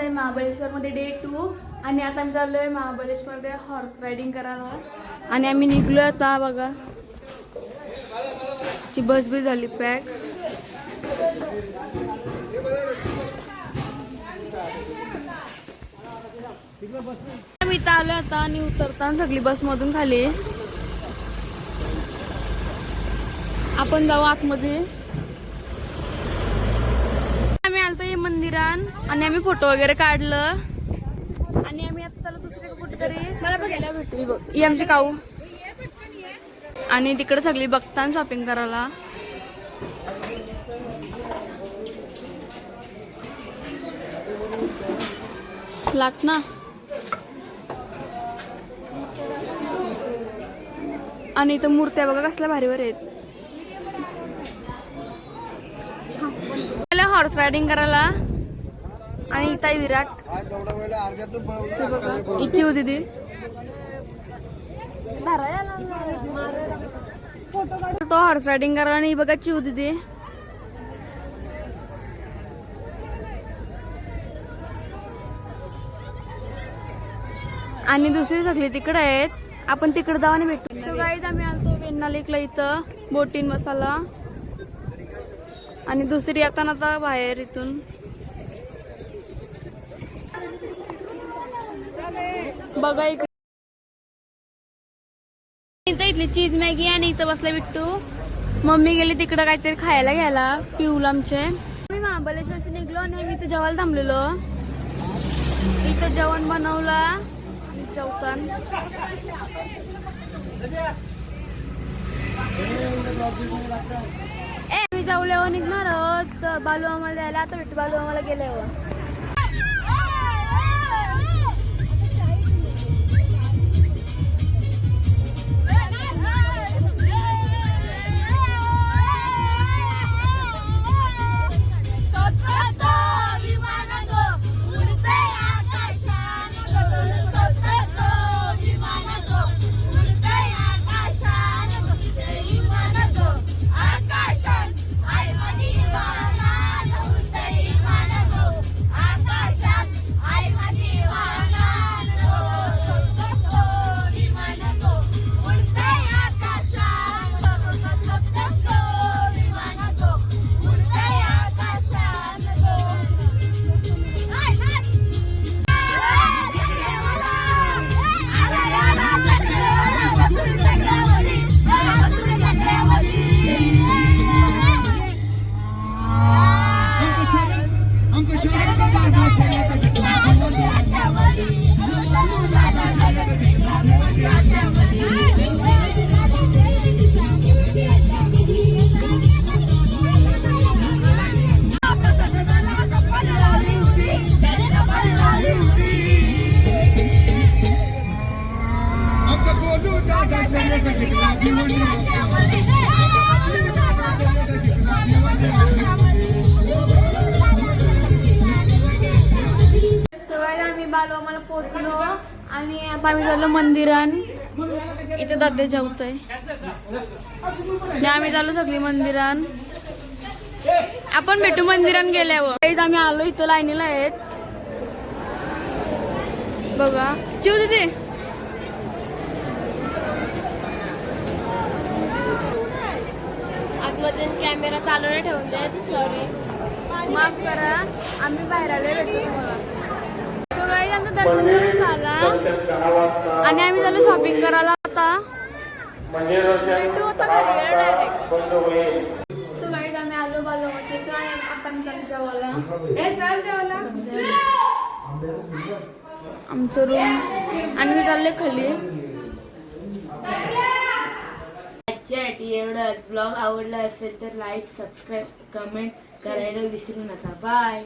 आहे महाबळेश्वरमध्ये डे 2 आणि आता आम्ही चाललोय महाबळेश्वरमध्ये हॉर्स रायडिंग करायला आणि आम्ही निघलोय आता बघा. ची बस बी झाली पॅक. आम्ही इथं आलोय आता आणि उतरताना सगळी बस मधून खाली. आपण जाऊ आतमध्ये. आम्ही आलतो मंदिरात आणि आम्ही फोटो वगैरे काढलं आणि आम्ही आता चालू दुसरीकडे कुठेतरी मला बघायला भेटली बघ ही आमची काऊ आणि तिकडे सगळी बघता शॉपिंग करायला. लाट ना आणि इथं मूर्त्या बघा कसल्या भारीवर आहेत. हॉर्स रायडिंग करायला आणि इथं विराट इच्छी होती ती तो हॉर्स रायडिंग करायला आणि बघा चिव होती ती. आणि दुसरी सगळी तिकडे आहेत. आपण तिकडे जाऊ आणि भेटू. सो गाईज आम्ही आलतो वेण्णा लेकला इथं बोटीन मसाला आणि दुसरी आता ना बाहेर इथून बघा इकडे इथली चीज मॅगी आणि इथं बसला बिट्टू. मम्मी गेली तिकडं काहीतरी खायला घ्यायला पिऊला आमचे. आम्ही महाबळेश्वरशी निघलो आणि आम्ही इथं जेवायला थांबलेलो. इथं जेवण बनवला चौकान. आम्ही जेवल्यावर निघणार आहोत. बालू आम्हाला द्यायला आता भेटू. बालू आम्हाला गेल्यावर बालू आम्हाला पोहोचलो आणि आता आम्ही झालो मंदिरात. इथे दादा जेवतोय आम्ही झालो सगळी मंदिरात. आपण भेटू मंदिरात गेल्यावर. आम्ही आलो इथं लाईनीला आहेत बघा. चिव दीदी आतमध्ये कॅमेरा चालू नाही ठेवून देत. सॉरी माफ करा. आम्ही बाहेर आलो भेटू तुम्हाला. आमचं दर्शन करून झाला आणि आम्ही झालो शॉपिंग करायला. आता भेटू आता डायरेक्ट. सो गाईज आम्ही आलो बालूमामाच्या इथं आणि आता आम्ही चालू जेवायला. आमचं रूम आणि मी चालले खाली. एवढा ब्लॉग आवडला असेल तर लाईक सबस्क्राईब कमेंट करायला विसरू नका. बाय.